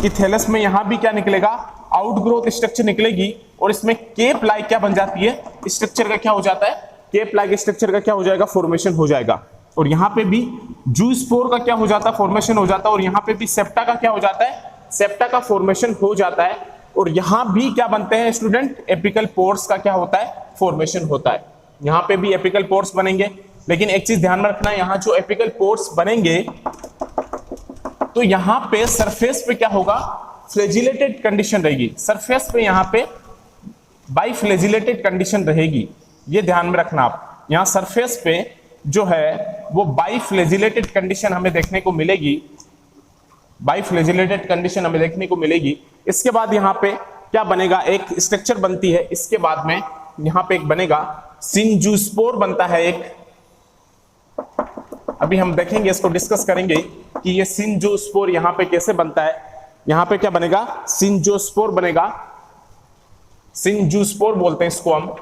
कि थैलस में यहां भी क्या निकलेगा, आउटग्रोथ स्ट्रक्चर निकलेगी और इसमें केप लाइक क्या बन जाती है, स्ट्रक्चर का क्या हो जाता है, केप लाइक स्ट्रक्चर का क्या हो जाएगा, फॉर्मेशन हो जाएगा। और यहां पे भी जूस्पोर का क्या हो जाता है, फॉर्मेशन हो जाता है। और यहां पे भी सेप्टा का क्या हो जाता है, सेप्टा का फॉर्मेशन हो जाता है। और यहां भी क्या बनते हैं स्टूडेंट, एपिकल पोर्स का क्या होता है, फॉर्मेशन होता है। यहां पे भी एपिकल पोर्स बनेंगे, लेकिन एक चीज ध्यान में रखना, यहां जो एपिकल पोर्स बनेंगे तो यहां पे सरफेस पे क्या होगा, फ्लैजिलेटेड कंडीशन रहेगी। सरफेस पे यहां पे बाइफ्लैजिलेटेड कंडीशन रहेगी, ये ध्यान में रखना आप। यहां सरफेस पे जो है वो बाइफ्लैजिलेटेड कंडीशन हमें देखने को मिलेगी, बाइफ्लैजिलेटेड कंडीशन हमें देखने को मिलेगी। इसके बाद यहां पे क्या बनेगा, एक स्ट्रक्चर बनती है, इसके बाद में यहां पे एक बनेगा सिंजूस्पोर बनता है एक। अभी हम देखेंगे, इसको डिस्कस करेंगे कि ये सिंजोस्पोर यहां पे कैसे बनता है। यहां पे क्या बनेगा, सिंजोस्पोर बनेगा, सिंजूस्पोर बोलते हैं इसको हम।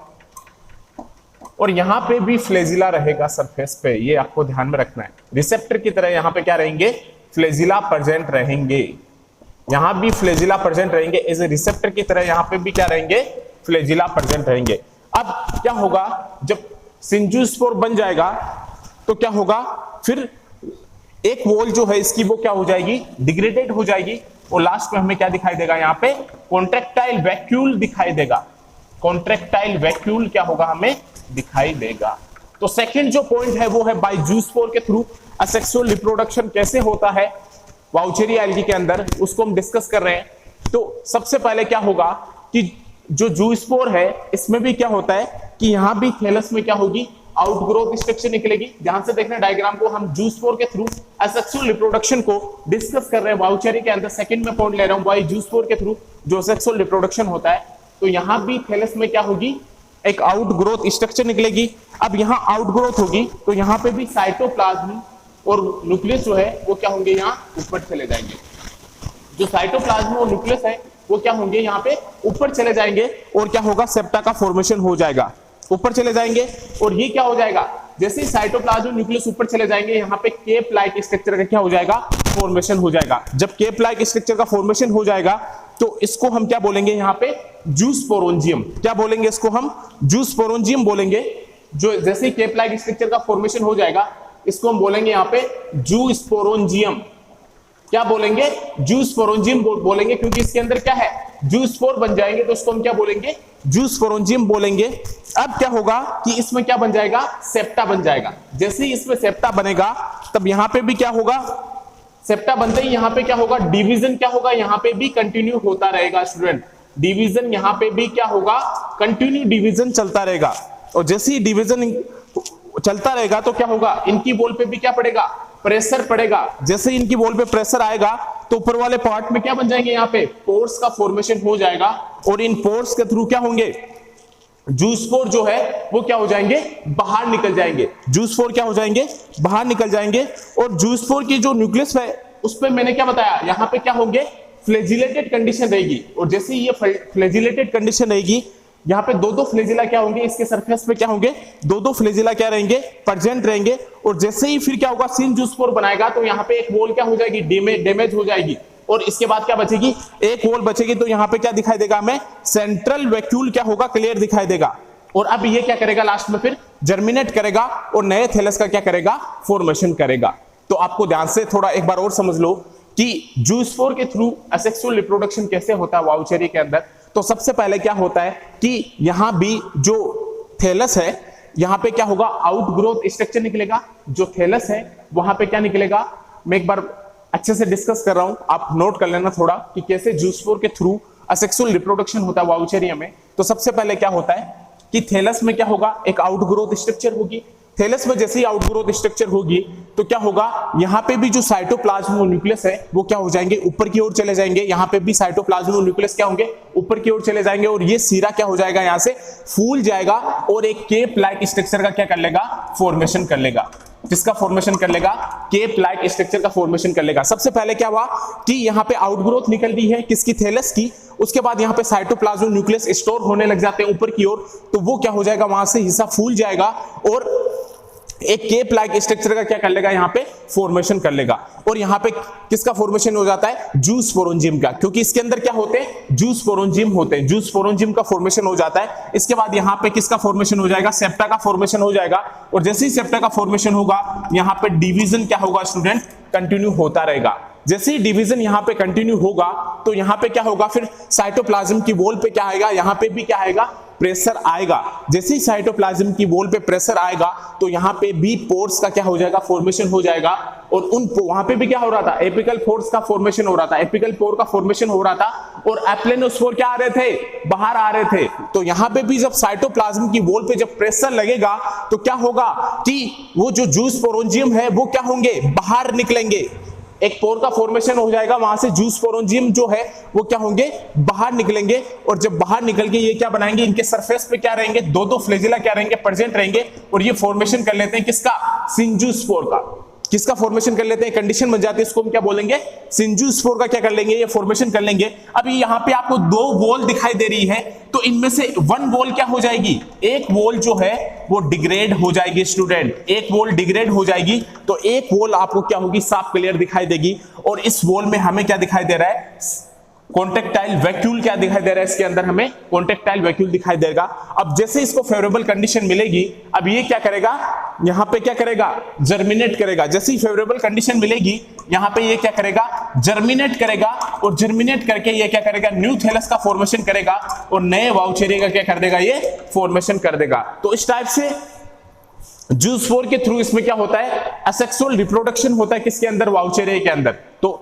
और यहां पे भी फ्लैजिला रहेगा सरफेस पे, ये आपको ध्यान में रखना है। रिसेप्टर की तरह यहां पे क्या रहेंगे, फ्लैजिला प्रेजेंट रहेंगे। यहां भी फ्लैजिला प्रेजेंट रहेंगे, एज ए रिसेप्टर की तरह यहां पे भी क्या रहेंगे, फ्लैजिला प्रेजेंट रहेंगे। अब क्या होगा, जब सिंजूस्पोर बन जाएगा तो क्या होगा, फिर एक वॉल जो है इसकी वो क्या हो जाएगी, डिग्रेडेड हो जाएगी। और लास्ट में हमें क्या दिखाई देगा, यहाँ पे कॉन्ट्रैक्टाइल वैक्यूल दिखाई देगा। कॉन्ट्रैक्टाइल वैक्यूल क्या होगा, हमें दिखाई देगा। तो सेकंड जो पॉइंट है वो है बाय जूस्पोर के थ्रू असेक्सुअल रिप्रोडक्शन कैसे होता है वाउचेरी एल्गी के अंदर, उसको हम डिस्कस कर रहे हैं। तो सबसे पहले क्या होगा कि जो जूस्पोर है इसमें भी क्या होता है कि यहां भी थैलस में क्या होगी, आउटग्रोथ स्ट्रक्चर निकलेगी। ध्यान से देखना डायग्राम को, हम जूस्पोर के थ्रू असेक्सुअल रिप्रोडक्शन को डिस्कस कर रहे हैं वाउचेरी के अंदर। सेकंड में पॉइंट ले रहा हूं, बाय जूस्पोर के थ्रू जो असेक्सुअल रिप्रोडक्शन होता है। तो यहां भी थैलस में क्या होगी, एक आउटग्रोथ स्ट्रक्चर निकलेगी। अब यहां आउटग्रोथ होगी तो यहां पे भी साइटोप्लाज्म और न्यूक्लियस जो है वो क्या होंगे, यहाँ ऊपर चले जाएंगे। जो साइटोप्लाज्म और न्यूक्लियस है वो क्या होंगे, यहाँ पे ऊपर चले जाएंगे। और क्या होगा, सेप्टा का फॉर्मेशन हो जाएगा, ऊपर चले जाएंगे। और ये क्या हो जाएगा, जैसे ही साइटोप्लाज्म न्यूक्लियस ऊपर चले जाएंगे, यहाँ पे केप लाइक स्ट्रक्चर का क्या हो जाएगा, फॉर्मेशन हो जाएगा। जब केप लाइक स्ट्रक्चर का फॉर्मेशन हो जाएगा तो इसको हम क्या बोलेंगे, यहाँ पे जूस्पोरोंजियम। क्या बोलेंगे इसको हम, जूस्पोरोंजियम बोलेंगे। जो जैसे ही केप लाइक स्ट्रक्चर का फॉर्मेशन हो जाएगा इसको हम बोलेंगे यहाँ पे जूस्पोरोंजियम। क्या बोलेंगे, जूस्पोरोंजियम बोलेंगे, क्योंकि इसके अंदर क्या है, जूस्पोर बन जाएंगे तो उसको हम क्या बोलेंगे, जूस्पोरोंजियम बोलेंगे। अब क्या होगा कि इसमें क्या बन जाएगा, सेप्टा बन जाएगा। जैसे ही इसमें सेप्टा बनेगा तब यहां पे भी क्या होगा, सेप्टा बनते ही यहां पे क्या होगा, डिवीजन क्या होगा, यहां पे भी कंटिन्यू होता रहेगा स्टूडेंट। डिवीजन यहां पे भी क्या होगा, कंटिन्यू डिवीजन चलता रहेगा। और जैसे ही डिवीजन चलता रहेगा तो क्या होगा, इनकी वॉल पे भी क्या पड़ेगा, प्रेशर पड़ेगा। जैसे ही इनकी वॉल पे प्रेशर आएगा तो ऊपर वाले पार्ट में क्या बन जाएंगे, यहाँ पे पोर्स का फॉर्मेशन हो जाएगा। और इन पोर्स के थ्रू क्या होंगे, जूस्पोर जो है वो क्या हो जाएंगे, बाहर निकल जाएंगे। जूस्पोर क्या हो जाएंगे, बाहर निकल जाएंगे। और जूस्पोर की जो न्यूक्लियस है उस पर मैंने क्या बताया, यहाँ पे क्या होंगे, फ्लैजिलेटेड कंडीशन रहेगी। और जैसे ये फ्लैजिलेटेड कंडीशन रहेगी, यहाँ पे दो फ्लैजिला क्या होंगे, इसके सरफेस पे क्या होंगे, दो फ्लैजिला क्या रहेंगे, प्रेजेंट रहेंगे। और जैसे ही फिर क्या होगा, सिंजूस्पोर बनाएगा तो यहाँ पे एक वॉल क्या हो जाएगी, डैमेज हो जाएगी। और इसके बाद क्या बचेगी, एक वॉल बचेगी। तो यहाँ पे क्या दिखाई देगा हमें, सेंट्रल वैक्यूल क्या होगा, क्लियर दिखाई देगा। और अब ये क्या करेगा, लास्ट में फिर जर्मिनेट करेगा और नए थैलस का क्या करेगा, फॉर्मेशन करेगा। तो आपको ध्यान से थोड़ा एक बार और समझ लो कि जूस्पोर के थ्रू असेक्सुअल रिप्रोडक्शन कैसे होता है वाउचेरी के अंदर। तो सबसे पहले क्या होता है कि यहां भी जो थैलस है, यहां पे क्या होगा, आउटग्रोथ स्ट्रक्चर निकलेगा। जो थैलस है वहां पे क्या निकलेगा, मैं एक बार अच्छे से डिस्कस कर रहा हूं, आप नोट कर लेना थोड़ा कि कैसे जूस्पोर के थ्रू असेक्सुअल रिप्रोडक्शन होता है वाउचेरिया में। तो सबसे पहले क्या होता है कि थैलस में क्या होगा, एक आउटग्रोथ स्ट्रक्चर होगी। थैलस में जैसे ही आउटग्रोथ स्ट्रक्चर होगी तो क्या होगा, यहाँ पे भी जो साइटोप्लाज्म और न्यूक्लियस है वो क्या हो जाएंगे, ऊपर की ओर चले जाएंगे। यहाँ पे भी साइटोप्लाज्म और न्यूक्लियस क्या होंगे, ऊपर की ओर चले जाएंगे। और ये सीरा क्या हो जाएगा, यहाँ से फूल जाएगा और एक केप लाइक स्ट्रक्चर का क्या कर लेगा, फॉर्मेशन कर लेगा। किसका फॉर्मेशन कर लेगा, केप लाइक स्ट्रक्चर का फॉर्मेशन कर लेगा। सबसे पहले क्या हुआ कि यहाँ पे आउटग्रोथ निकल रही है किसकी, थैलस की। उसके बाद यहाँ पे साइटोप्लाज्म न्यूक्लियस स्टोर होने लग जाते हैं ऊपर की ओर। तो वो क्या हो जाएगा, वहां से हिस्सा फूल जाएगा और एक केप लाइक स्ट्रक्चर का क्या कर लेगा, यहाँ पे फॉर्मेशन कर लेगा। और यहाँ पे किसका फॉर्मेशन हो जाता है, जूस स्पोरेंजियम का, क्योंकि इसके अंदर क्या होते हैं, जूस स्पोरेंजियम होते हैं, जूस स्पोरेंजियम का फॉर्मेशन हो जाता है। इसके बाद यहाँ पे किसका फॉर्मेशन हो जाएगा, सेप्टा का फॉर्मेशन हो जाएगा। और जैसे ही सेप्टा का फॉर्मेशन होगा, यहाँ पे डिवीजन क्या होगा स्टूडेंट, कंटिन्यू होता रहेगा। जैसे ही डिवीजन यहाँ पे कंटिन्यू होगा तो यहाँ पे क्या होगा, फिर साइटोप्लाज्म की वॉल पे क्या आएगा, यहाँ पे भी क्या आएगा, प्रेशर आएगा। जैसे ही साइटोप्लाज्म की वॉल पे प्रेशर आएगा तो यहाँ पे भी पोर्स का क्या हो जाएगा, फॉर्मेशन हो जाएगा। और उन वहां पे भी क्या हो रहा था, एपिकल पोर्स का फॉर्मेशन हो रहा था, एपिकल पोर का फॉर्मेशन हो रहा था। और एप्लेनोस्पोर क्या आ रहे थे, बाहर आ रहे थे। तो यहाँ पे भी जब साइटोप्लाज्म की वॉल पे जब प्रेशर लगेगा तो क्या होगा कि वो जो जूस स्पोरेंजियम है वो क्या होंगे, बाहर निकलेंगे। एक पोर का फॉर्मेशन हो जाएगा, वहां से जूस स्पोरेंजियम जो है वो क्या होंगे, बाहर निकलेंगे। और जब बाहर निकल के ये क्या बनाएंगे, इनके सरफेस पे क्या रहेंगे, दो फ्लैजिला क्या रहेंगे, प्रेजेंट रहेंगे। और ये फॉर्मेशन कर लेते हैं किसका, सिंजुस्पोर का। किसका फॉर्मेशन कर लेते हैं, कंडीशन बन जाती है, इसको हम क्या बोलेंगे, सिंजुस्पोर का क्या कर लेंगे, ये फॉर्मेशन कर लेंगे। अब यहाँ पे आपको दो वॉल दिखाई दे रही है, तो इनमें से वन वॉल क्या हो जाएगी, एक वॉल जो है वो डिग्रेड हो जाएगी स्टूडेंट, एक वॉल डिग्रेड हो जाएगी। तो एक वॉल आपको क्या होगी, साफ क्लियर दिखाई देगी। और इस वॉल में हमें क्या दिखाई दे रहा है, कॉन्टेक्टाइल वैक्यूल क्या दिखाई दे रहा है, इसके अंदर हमें कॉन्टेक्टाइल वैक्यूल दिखाई देगा। अब जैसे इसको फेवरेबल कंडीशन मिलेगी, अब ये क्या करेगा, यहां पे क्या करेगा, जर्मिनेट करेगा। जैसे ही फेवरेबल कंडीशन मिलेगी, यहां पे ये क्या करेगा, जर्मिनेट करेगा। और जर्मिनेट करके ये क्या करेगा, न्यू थैलस का फॉर्मेशन करेगा और नए वाउचेरिया का क्या कर देगा, ये फॉर्मेशन कर देगा। तो इस टाइप से जूस्पोर के थ्रू इसमें क्या होता है, असेक्सुअल रिप्रोडक्शन होता है, किसके अंदर, वाउचेरिया के अंदर। तो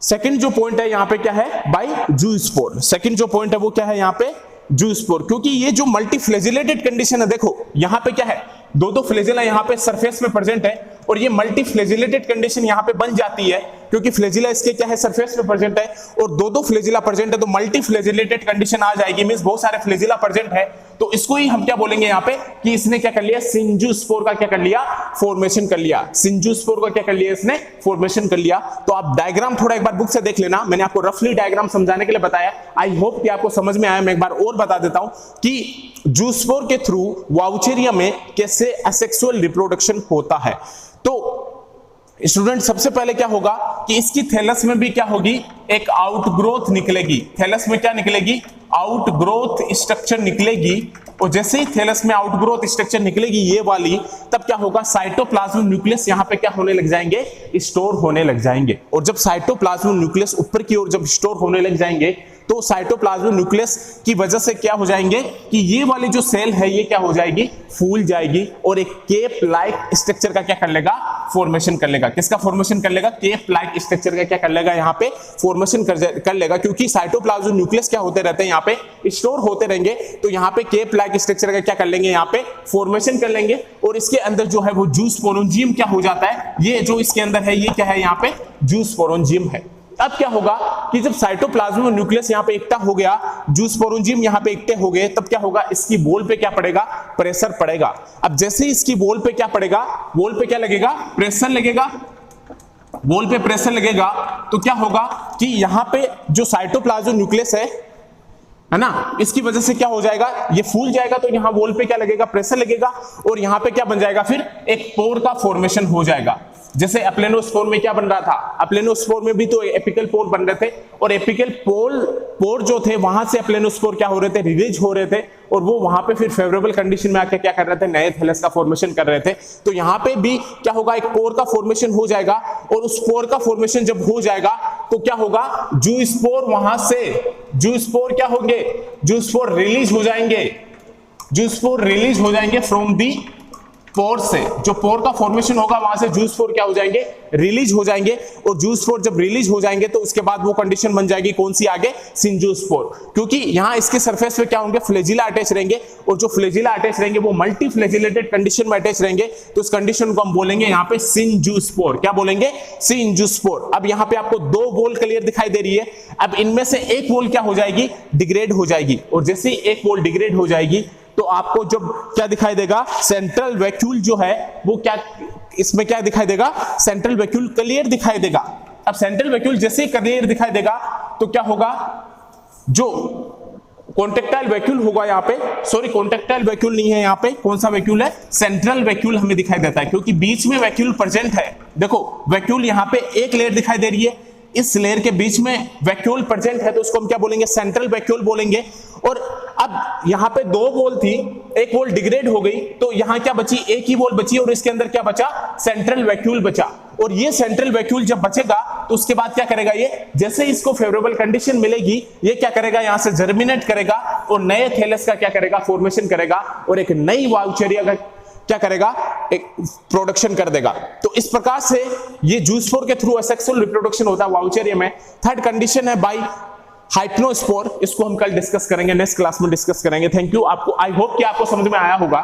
सेकंड जो पॉइंट है यहाँ पे क्या है, बाय जूस्पोर। सेकंड जो पॉइंट है वो क्या है यहाँ पे, जूस्पोर। क्योंकि ये जो मल्टीफ्लेजिलेटेड कंडीशन है, देखो यहाँ पे क्या है, दो फ्लेजिला यहाँ पे सरफेस में प्रेजेंट है। और ये मल्टीफ्लेजिलेटेड कंडीशन यहाँ पे बन जाती है क्योंकि फ्लेजिला इसके क्या है, सरफेस में प्रेजेंट है। और दो फ्लेजिला प्रेजेंट है तो मल्टीफ्लेजिलेटेड कंडीशन आ जाएगी, मींस बहुत सारे फ्लेजिला प्रेजेंट है। तो इसको ही हम क्या बोलेंगे यहाँ पे कि इसने क्या कर लिया, सिंजुस्पोर का क्या कर लिया, फॉर्मेशन कर लिया। सिंजुस्पोर का क्या कर लिया, इसने फॉर्मेशन कर लिया। तो आप डायग्राम थोड़ा एक बार बुक से देख लेना, मैंने आपको रफली डायग्राम समझाने के लिए बताया। आई होप कि आपको समझ में आया। मैं एक बार और बता देता हूं कि जूस्पोर के थ्रू वाउचेरिया में कैसे असेक्सुअल रिप्रोडक्शन होता है। तो स्टूडेंट सबसे पहले क्या होगा कि इसकी थैलस में भी क्या होगी, एक आउटग्रोथ निकलेगी। थैलस में क्या निकलेगी, आउटग्रोथ स्ट्रक्चर निकलेगी। और जैसे ही थैलस में आउटग्रोथ स्ट्रक्चर निकलेगी ये वाली, तब क्या होगा, साइटोप्लाज्म न्यूक्लियस यहाँ पे क्या होने लग जाएंगे, स्टोर होने लग जाएंगे। और जब साइटोप्लाज्म न्यूक्लियस ऊपर की ओर जब स्टोर होने लग जाएंगे तो साइटोप्लाज्म न्यूक्लियस की वजह से क्या हो जाएंगे कि ये वाली जो सेल है ये क्या हो जाएगी, फूल जाएगी। और एक केप लाइक स्ट्रक्चर का क्या कर लेगा, फॉर्मेशन कर लेगा। किसका फॉर्मेशन कर लेगा, केप लाइक स्ट्रक्चर का क्या कर लेगा, यहाँ पे फॉर्मेशन कर लेगा। क्योंकि साइटोप्लाज्म न्यूक्लियस क्या होते रहते हैं, यहाँ पे स्टोर होते रहेंगे। तो यहाँ पे केप लाइक स्ट्रक्चर का क्या कर लेंगे, यहाँ पे फॉर्मेशन कर लेंगे। और इसके अंदर जो है वो जूस स्पोरेंजियम क्या हो जाता है, ये जो इसके अंदर है ये क्या है, यहाँ पे जूस स्पोरेंजियम है। अब क्या होगा कि जब साइटोप्लाज्म न्यूक्लियस यहाँ पे इकट्ठा हो गया, जूस स्पोरेंजियम यहाँ पे इकट्ठे हो गए, तब क्या होगा, इसकी वॉल पे क्या पड़ेगा, प्रेशर पड़ेगा। अब जैसे ही इसकी वॉल पे क्या पड़ेगा, वॉल पे क्या लगेगा, प्रेशर लगेगा। वॉल पे प्रेशर लगेगा तो क्या होगा कि यहाँ पे जो साइटोप्लाज्म न्यूक्लियस है ना, इसकी वजह से क्या हो जाएगा, ये फूल जाएगा। तो यहाँ वॉल पे क्या लगेगा, प्रेशर लगेगा। और यहाँ पे क्या बन जाएगा, फिर एक पोर का फॉर्मेशन हो जाएगा। जैसे एप्लेनोस्पोर में क्या बन रहा था, एप्लेनोस्पोर में भी तो एपिकल पोर बन रहे थे। और एपिकल पोर जो थे वहां से एप्लेनोस्पोर क्या हो रहे थे, रिलीज हो रहे थे। और वो वहां पे फिर फेवरेबल कंडीशन में आके क्या कर रहे थे, नए थैलस का फॉर्मेशन कर रहे थे। तो यहाँ पे भी क्या होगा, एक पोर का फॉर्मेशन हो जाएगा। और उस पोर का फॉर्मेशन जब हो जाएगा तो क्या होगा, जूस्पोर वहां से जूस्पोर क्या होंगे, जूस्पोर रिलीज हो जाएंगे। जूस्पोर रिलीज हो जाएंगे फ्रॉम दी पोर से। जो पोर का फॉर्मेशन होगा वहां से जूस स्पोर क्या हो जाएंगे, रिलीज हो जाएंगे। और जूस स्पोर जब रिलीज हो जाएंगे तो उसके बाद वो कंडीशन बन जाएगी कौन सी, आगे सिंजुस्पोर। क्योंकि यहाँ इसके सरफेस पे क्या होंगे, फ्लैजिला अटैच रहेंगे। और जो फ्लैजिला अटैच रहेंगे वो मल्टी फ्लैजिलेटेड कंडीशन में अटैच रहेंगे। तो इस कंडीशन को हम बोलेंगे यहाँ पे सिंजुस्पोर। क्या बोलेंगे, सिंजुस्पोर। अब यहाँ पे आपको दो वॉल क्लियर दिखाई दे रही है। अब इनमें से एक वॉल क्या हो जाएगी, डिग्रेड हो जाएगी। और जैसे ही एक वॉल डिग्रेड हो जाएगी तो आपको जब क्या दिखाई देगा, सेंट्रल वैक्यूल जो है वो क्या, इसमें क्या दिखाई देगा, सेंट्रल वैक्यूल क्लियर दिखाई देगा। अब सेंट्रल वैक्यूल जैसे ही क्लियर दिखाई देगा तो क्या होगा, जो कॉन्ट्रेक्टाइल वैक्यूल होगा यहाँ पे, सॉरी कॉन्ट्रेक्टाइल वैक्यूल नहीं है यहाँ पे, कौन सा वैक्यूल है, सेंट्रल वैक्यूल हमें दिखाई देता है, क्योंकि बीच में वैक्यूल प्रेजेंट है। देखो वैक्यूल यहाँ पे एक लेयर दिखाई दे रही है, इस लेयर के बीच में वैक्यूल प्रेजेंट है, तो उसको हम क्या बोलेंगे, सेंट्रल वैक्यूल बोलेंगे। और अब यहाँ पे दो वॉल थी, एक वॉल डिग्रेड हो गई, तो यहाँ क्या बची, एक ही वॉल बची, और इसके अंदर क्या बचा, सेंट्रल वैक्यूल बचा। और ये सेंट्रल वैक्यूल जब बचेगा तो उसके बाद क्या करेगा, ये जैसे इसको फेवरेबल कंडीशन मिलेगी, ये क्या करेगा, यहां से जर्मिनेट करेगा और नए थैलस का क्या करेगा, फॉर्मेशन करेगा, और एक नई वाउचेरिया का क्या करेगा, एक प्रोडक्शन कर देगा। तो इस प्रकार से ये जूस्पोर के थ्रू असेक्सुअल रिप्रोडक्शन होता है वाउचेरिया में। थर्ड कंडीशन है बाय हाइप्नोस्पोर, इसको हम कल डिस्कस करेंगे, नेक्स्ट क्लास में डिस्कस करेंगे। थैंक यू आपको, आई होप कि आपको समझ में आया होगा।